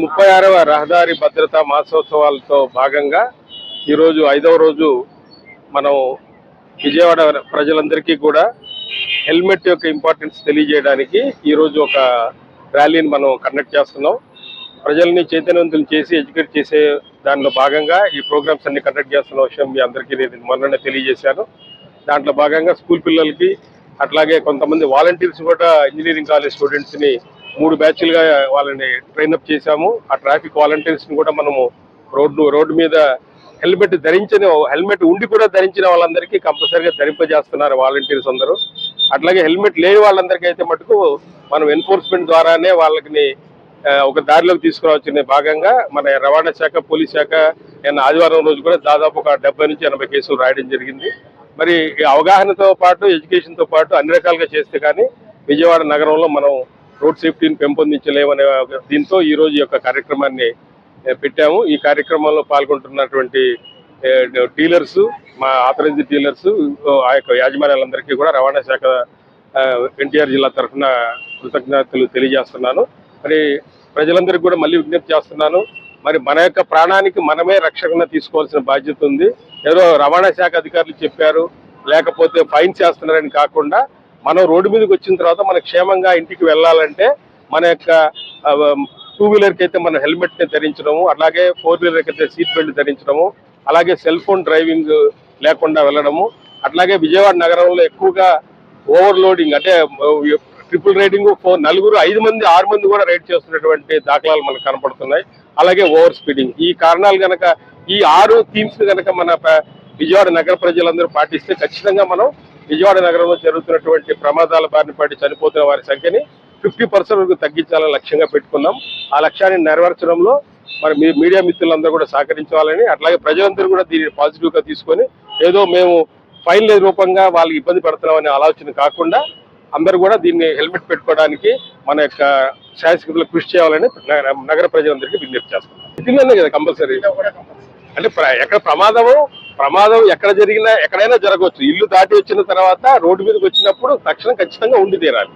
36వ రహదారి భద్రతా మాసోత్సవాలతో భాగంగా ఈరోజు 5వ రోజు మనం విజయవాడ ప్రజలందరికీ కూడా హెల్మెట్ యొక్క ఇంపార్టెన్స్ తెలియజేయడానికి ఈరోజు ఒక ర్యాలీని మనం కండక్ట్ చేస్తున్నాం. ప్రజల్ని చైతన్యవంతులు చేసి ఎడ్యుకేట్ చేసే దానిలో భాగంగా ఈ ప్రోగ్రామ్స్ అన్ని కండక్ట్ చేస్తున్న విషయం మీ అందరికీ నేను మొన్ననే తెలియజేశాను. దాంట్లో భాగంగా స్కూల్ పిల్లలకి అట్లాగే కొంతమంది వాలంటీర్స్ కూడా ఇంజనీరింగ్ కాలేజ్ స్టూడెంట్స్ని 3 బ్యాచ్లుగా వాళ్ళని ట్రైనప్ చేశాము. ఆ ట్రాఫిక్ వాలంటీర్స్ని కూడా మనము రోడ్డు మీద హెల్మెట్ ఉండి కూడా ధరించిన వాళ్ళందరికీ కంపల్సరీగా ధరింపజేస్తున్నారు వాలంటీర్స్ అందరూ. అట్లాగే హెల్మెట్ లేని వాళ్ళందరికీ అయితే మటుకు మనం ఎన్ఫోర్స్మెంట్ ద్వారానే వాళ్ళని ఒక దారిలోకి తీసుకురావచ్చిన భాగంగా మన రవాణా శాఖ, పోలీస్ శాఖ ఆదివారం రోజు కూడా దాదాపు ఒక 70 నుంచి 80 కేసులు రాయడం జరిగింది. మరి అవగాహనతో పాటు ఎడ్యుకేషన్తో పాటు అన్ని రకాలుగా చేస్తే కానీ విజయవాడ నగరంలో మనం రోడ్ సేఫ్టీని పెంపొందించలేమనే దీంతో ఈరోజు ఈ యొక్క కార్యక్రమాన్ని పెట్టాము. ఈ కార్యక్రమంలో పాల్గొంటున్నటువంటి డీలర్స్, మా ఆథరైజ్డ్ డీలర్స్, ఆ యొక్క యాజమాన్యాలందరికీ కూడా రవాణా శాఖ ఎన్టీఆర్ జిల్లా తరఫున కృతజ్ఞతలు తెలియజేస్తున్నాను. మరి ప్రజలందరికీ కూడా మళ్ళీ విజ్ఞప్తి చేస్తున్నాను, మరి మన యొక్క ప్రాణానికి మనమే రక్షణ తీసుకోవాల్సిన బాధ్యత ఉంది. ఏదో రవాణా శాఖ అధికారులు చెప్పారు లేకపోతే ఫైన్ చేస్తున్నారని కాకుండా మనం రోడ్డు మీదకి వచ్చిన తర్వాత మన క్షేమంగా ఇంటికి వెళ్ళాలంటే మన యొక్క 2 వీలర్కి అయితే మన హెల్మెట్ని ధరించడము, అలాగే 4 వీలర్కి అయితే సీట్ బెల్ట్ ధరించడము, అలాగే సెల్ ఫోన్ డ్రైవింగ్ లేకుండా వెళ్ళడము, అట్లాగే విజయవాడ నగరంలో ఎక్కువగా ఓవర్లోడింగ్ అంటే ట్రిపుల్ రైడింగ్ 5 మంది 6 మంది కూడా రైడ్ చేస్తున్నటువంటి దాఖలాలు మనకు కనపడుతున్నాయి. అలాగే ఓవర్ స్పీడింగ్. ఈ కారణాలు కనుక ఈ 6 థీమ్స్ కనుక మన విజయవాడ నగర ప్రజలందరూ పాటిస్తే ఖచ్చితంగా మనం విజయవాడ నగరంలో జరుగుతున్నటువంటి ప్రమాదాల బారిన పడి చనిపోతున్న వారి సంఖ్యని 50% వరకు తగ్గించాలని లక్ష్యంగా పెట్టుకున్నాం. ఆ లక్ష్యాన్ని నెరవేర్చడంలో మరి మీడియా మిత్రులందరూ కూడా సహకరించాలని, అట్లాగే ప్రజలందరూ కూడా దీన్ని పాజిటివ్గా తీసుకొని ఏదో మేము ఫైన్ల రూపంగా వాళ్ళకి ఇబ్బంది పడుతున్నామనే ఆలోచన కాకుండా అందరూ కూడా దీన్ని హెల్మెట్ పెట్టుకోవడానికి మన యొక్క శాయశక్తులు కృషి చేయాలని నగర ప్రజలందరికీ విజ్ఞప్తి చేస్తున్నాం. ఇదిలోనే కదా కంపల్సరీ. అంటే ఎక్కడ ప్రమాదం ఎక్కడ జరిగినా ఎక్కడైనా జరగవచ్చు. ఇల్లు దాటి వచ్చిన తర్వాత రోడ్డు మీదకి వచ్చినప్పుడు తక్షణం ఖచ్చితంగా ఉండి తీరాలి.